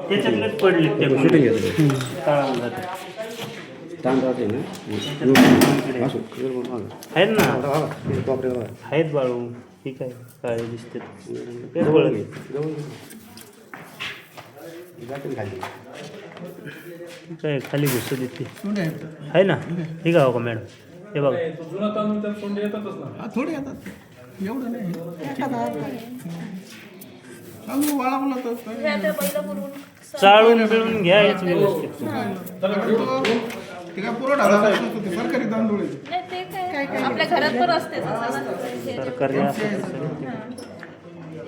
त्याच्यातलेच पडले ते शूटिंग घेतलं काळाला जाते तांदळाचे ना आहेत ना आहेत बाळू ठीक आहे काळे दिसते काय खाली घुसत येते आहे ना ठीक आहे हो का मॅडम हे बघा थोडे येतात एवढं नाही वाळवलं तर चाळून पिळून घ्यायचं व्यवस्थित ते काय पुरवठा झाला नसतो, ते सरकारी तांदूळ आहे. नाही ते काय आपल्या घरात पण असते सरकारी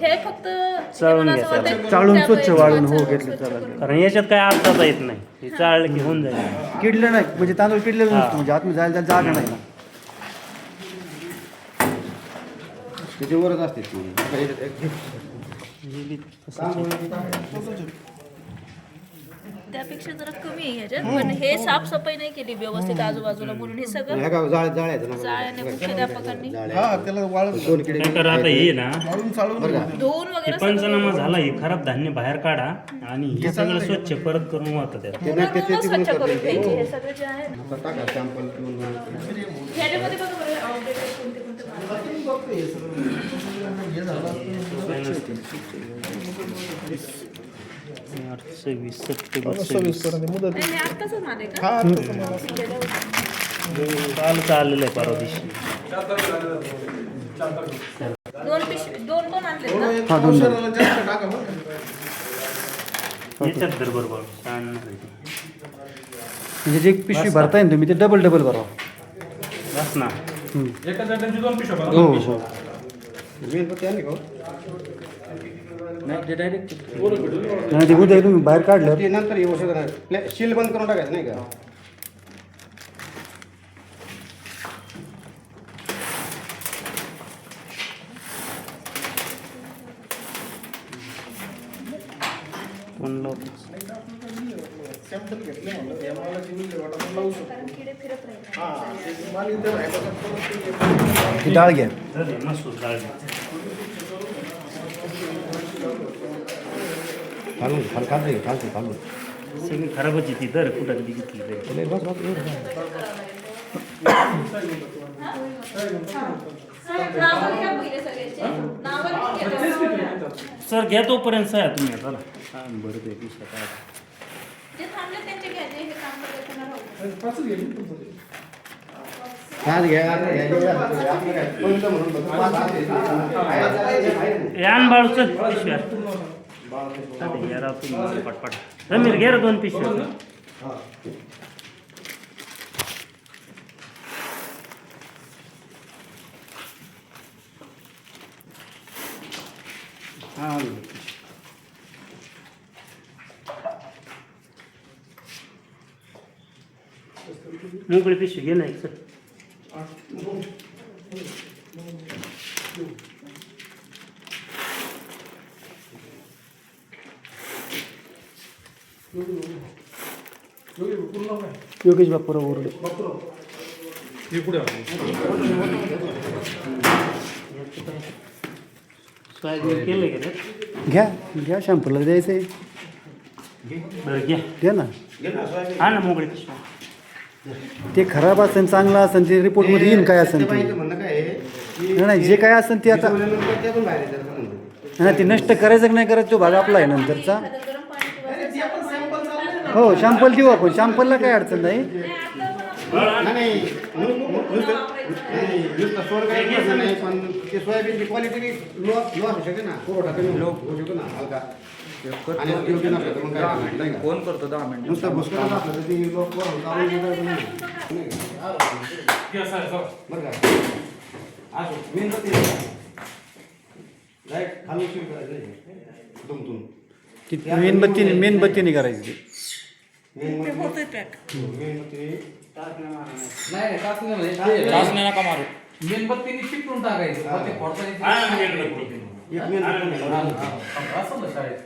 हे फक्त चाळून घ्यायचं चाळून स्वच्छ वाळून हो घेतलं चालेल कारण याच्यात काय अर्थ येत नाही हे चाळलं की होऊन जाईल किडलं नाही म्हणजे तांदूळ किडलेलं नसतं म्हणजे आतमध्ये जायला जागा नाही ना त्याच्यावरच असते त्यापेक्षा जरा कमी आहे ह्याच्यात पण हे साफसफाई नाही केली व्यवस्थित आजूबाजूला म्हणून हे सगळं जाळ्याने मुख्याध्यापकांनी हा त्याला वाळून काय करा आता हे ना चाळून धुवून हे वगैरे पंचनामा झाला हे खराब धान्य बाहेर काढा आणि हे सगळं स्वच्छ परत करून वाहतं त्यात पूर्ण स्वच्छ करून घ्यायचे हे सगळे जे आहे ना. ह्याच्यामध्ये बघा बरं outlet कोणते कोणते सव्वीस सप्टेंबर मुदत नाही, आत्ताच माल आहे का हा काल आलेलं आहे परवा दिवशी दोन आणले ना औषधाला जास्त टाका बरं का. याच्यात तर बरोबर आणणार आहे ते. म्हणजे जे पिशवी भरताय ना तुम्ही ते डबल भरा बस ना हो हो नाही ते उद्या तुम्ही बाहेर काढलं ते नंतर येऊ शकत नाही शील बंद करून टाकायचं नाही का कोण लावतो सॅम्पल घेतले म्हणलं या मालाची विल्हेवाट आपण लावू शकतो. किडे फिरत राहिले हा ते माल इथे राहिलं तर परत ते ती डाळ घ्या मसूर डाळ खालून खालून सगळी खराबच आहे ती दर कुठं कधी घेतली तरी बस नावं घ्या पहिले सगळ्यांचे नावं घ्या. सर घ्या तोपर्यंत सह्या तुम्ही आता बरं ते पिशा काय जे थांबले त्यांचे घ्यायचे हे काम करताना राहू. पाचच गेली तुमचं ते. आज घ्या यान बाळूचं पिशव्या यार तुम्ही पटपट समीर घे रे 2 पिशव्या हा मोकळी पिशवी घे ना एक सर योगेश बापूराव ओरडे सोयाबीन केलं का रे घ्या शॅम्पूला द्यायचंय बरं घ्या द्या ना हा ना मोकळी पिशव्या ते खराब असेल चांगलं असेल ते रिपोर्टमध्ये येईन काय असेल ते म्हणणं काय आहे नाही जे काय असेल ते आता नंतर ते पण बाहेर येतात म्हणून. नाही ते नष्ट करायचं की नाही करायचं तो भाग आपला आहे नंतरचा गरम पाणी किंवा हो शॅम्पल देऊ आपण शॅम्पलला काही अडचण नाही नाही नुसतं स्टोअर करायचं नाही पण ते सोयाबीनची क्वालिटी लो असू शकते ना पुरवठा कमी होऊ शकतो ना हलका आणि योग्य नसलं तर मग काय नाही का? फोन करतो 10 मिनिट नुसतं भुसकटच असलं तर ती लोक बरं का असो मेणबत्ती डायरेक्ट खाली सुरू करायचं नाही दुमतून ती मेणबत्तीने करायची ती मेणबत्ती नाही टाचण्या नका मारू मेणबत्तीने चिपटून टाकायचं मग ते फोडताना हा ना मेणबत्ती एक मेणबत्ती असं ना शाळेत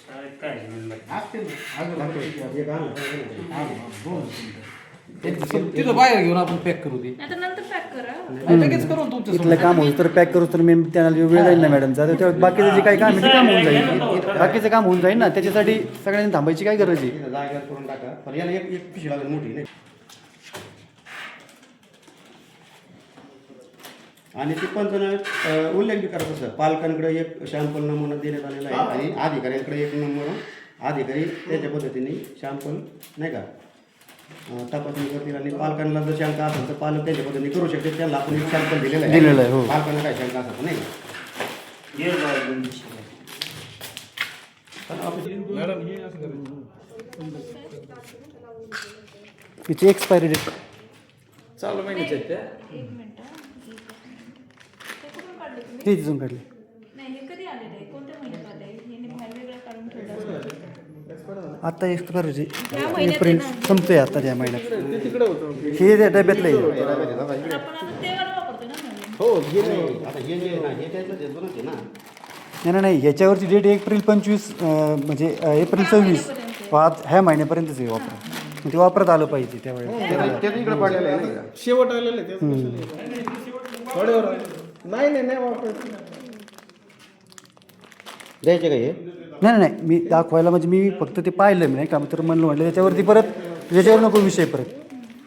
शाळेत काय आहे मेणबत्ती? असते ना एक आणलं. तिथं बाहेर घेऊन आपण पॅक करू दे नाही तर नंतर पॅक करा लगेच करू तुमच्या इथलं काम होतं तर पॅक करू तर मी त्यांना वेळ जाईल ना मॅडम जाते तेव्हा बाकीचं जे काही काम आहे ते काम होऊन जाईल घ्या ना तो. बाकीचं काम होऊन जाईल ना, त्याच्यासाठी सगळ्यांनी थांबायची काय गरज आहे? इथं जागेवर करून टाका, पण याला एक पिशवी लागेल मोठी नाही. आणि ते पंचनाम्यात उल्लेख बी करायचं सर, पालकांकडे एक शॅम्पल नमुना देण्यात आलेला आहे आणि अधिकाऱ्यांकडे एक नमुना अधिकारी त्याच्या पद्धतीने शॅम्पल नाही का तपासणी करतील आणि पालकांना जर शंका असेल तर पालक त्याच्या पद्धतीने करू शकते. त्यांना आपण एक शॅम्पल दिलेलं आहे, हो. पालकांना काय शंका असेल नाही का. तिची एक्सपायरी डेट चालू महिन्याचे आहेत त्या. एक मिनिट ते कुठून काढले तुम्ही? ते तिथून काढली. नाही हे कधी आलेलं आहे? कोणत्या महिन्यात आले? हे बाहेर वेगळं काढून ठेवलं असेल. आता एक्सपायरी ह्या महिन्यात एप्रिल आहे ना? संपतोय आता त्या महिन्यात. ते तिकडे होतं हे त्या डब्यातलं आहे. पण आपण आता तेव्हा वापरतोय ना नवीन. हो हे आता हे जे आहे ना हे त्याचं ते जुनंच आहे ना. नाही याच्यावरची डेट एप्रिल 25 म्हणजे एप्रिल 26 आज ह्या महिन्यापर्यंतच आहे वापर. मग ते वापरत आलं पाहिजे त्यावेळेस. ते इकडे पडलेलं आहे ना. शेवट आलेलं आहे थोड्यावर नाही वापरायचं. द्यायचे का हे? नाही मी दाखवायला म्हणजे मी फक्त ते पाहिलं मी नाही का, तर म्हटलं त्याच्यावरती परत त्याच्यावर नको विषय परत.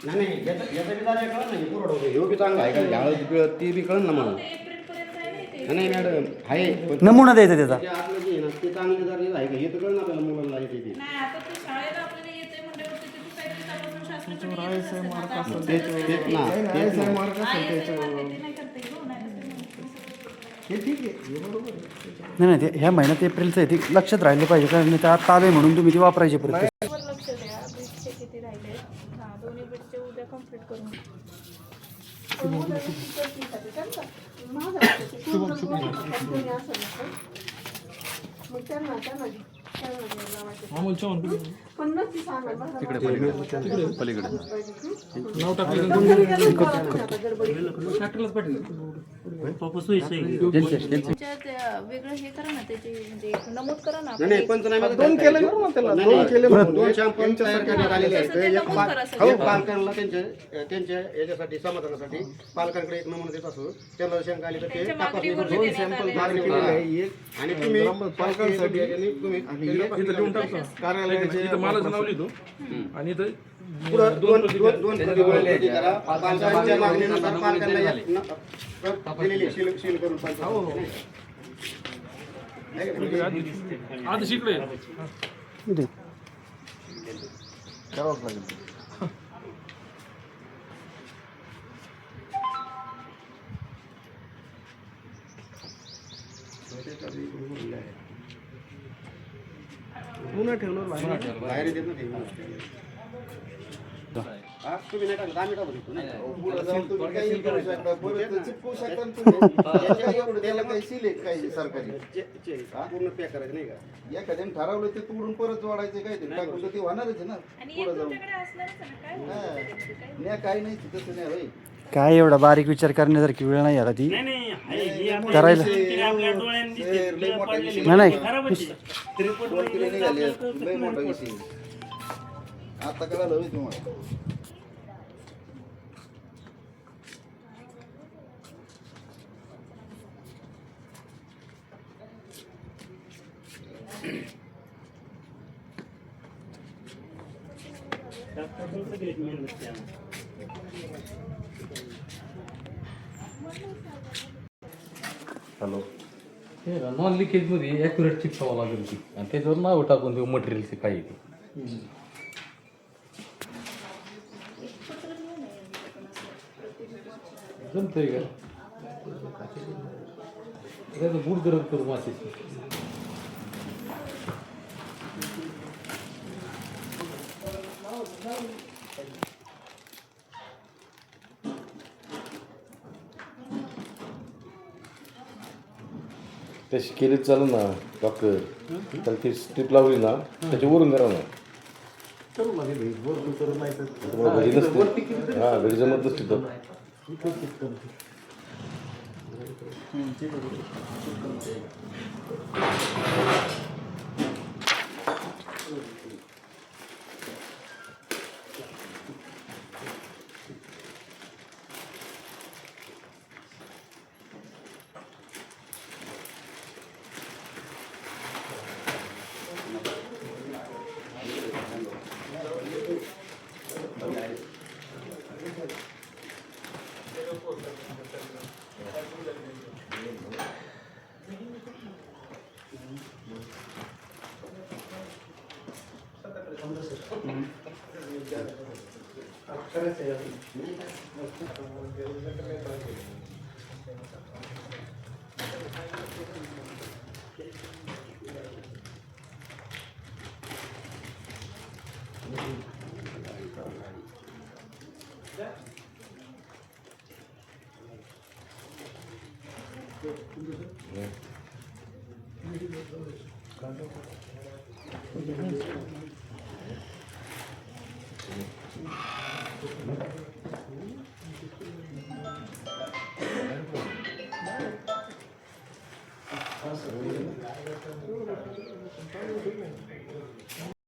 नाही याचा बी दादा कळलं नाही पुरवठा होतो. हे बी चांगला आहे का हळद पिळत ते बी कळलं ना मला. एप्रिलपर्यंत आहे नाही ते. नाही मॅडम आहे पण नमुना द्यायचा त्याचा. ते आतलं जे आहे ना ते चांगले जर हे आहे का हे तर कळलं आपल्याला मुलांना येते ते. नाही आता ते शाळेला आपल्याला येते म्हणल्यावरती तिथे काहीतरी तपासून शास्त्राकडे येत असेल ना. आता आपण तेच ना तेच ना. ISI मार्क ते नाही करता येईल हो, नाही करता येईल. हे ठीक आहे हे बरोबर आहे. नाही ते ह्या महिन्यात एप्रिलचं आहे ते लक्षात राहिले पाहिजे, कारण ते आता आलं आहे म्हणून तुम्ही ते वापरायचे परत. वर लक्ष द्या. बीटचे किती राहिले? हां, दोन्ही बीटचे उद्या कंप्लीट करून घ्या. अमोल चव्हाण नाव टाकलं ट्रॅक्टरलाच पाठवलं. त्याच्यात वेगळं हे करा ना, त्याची म्हणजे नमूद करा ना. नाही पंचनाम्यात दोन केले ना मग त्याला दोन केले दोन शॅम्पल तयार करण्यात आलेले आहेत. तसं ते एक नमूद करा सगळं. एक पालकांना त्यांच्या याच्यासाठी समाधानासाठी पालकांकडे एक नमुना देत असो. त्यांना शंका आली तर ते त्यांच्या तपासणी मागणीवर करून देण्यात आले. मागणी केलेली आहे. आणि तुम्ही पालकांसाठी तुम्ही इथं देऊन टाकतो कार्यालयाचे. इथं मालाचं नाव लिहितो आणि इथं पुढं दोन प्रती करा. पालकांच्या मागणीनुसार पालकांना दिलेली सील करून पालकांना. आधी शिकले इथे. करावंच लागेल. पुन्हा ठेवणार बाहेर येतात ना ते. हा, तुम्ही नाही टाकलं, आम्ही टाकू शकतो ना. पुढे जाऊन तुम्ही काही करू शकता. परत चिपकू शकता ना तुम्ही. याच्या एवढं त्याला काही सील आहे काही सरकारी. पूर्ण पॅक करायचं नाही का? एखाद्याने ठरवलं ते तोडून परत जोडायचे काय ते टाकून तर ते होणारच आहे ना. आणि एक तुमच्याकडे असणारच आहे ना, काय होतं त्याच्यामध्ये काय? नाही काही नाही तसं नाही होय. काय एवढा बारीक विचार करण्यासारखी वेळ नाही आता ती करायला. आपल्या डोळ्यांनी दिसते, लय मोठा विषय. नाही खराबच आहे. रिपोर्ट दोन किलो निघाले लय मोठा विषय. आता कळालं होय तुम्हाला. हॅलो नॉन लिकेज मध्ये ॲक्युरेट चिपकावं लागेल ती आणि त्याच्यावर नाव टाकून देऊ मटेरियलचे काय आहे ते. जमतंय का त्याचं गुड गरम करू मातीची. तशी केली चालू ना डॉक्टर, त्याला ती स्ट्रीप लावली ना त्याच्यावरून करा ना. तुम्हाला घरी नसते, हां घरी जमत नसते तर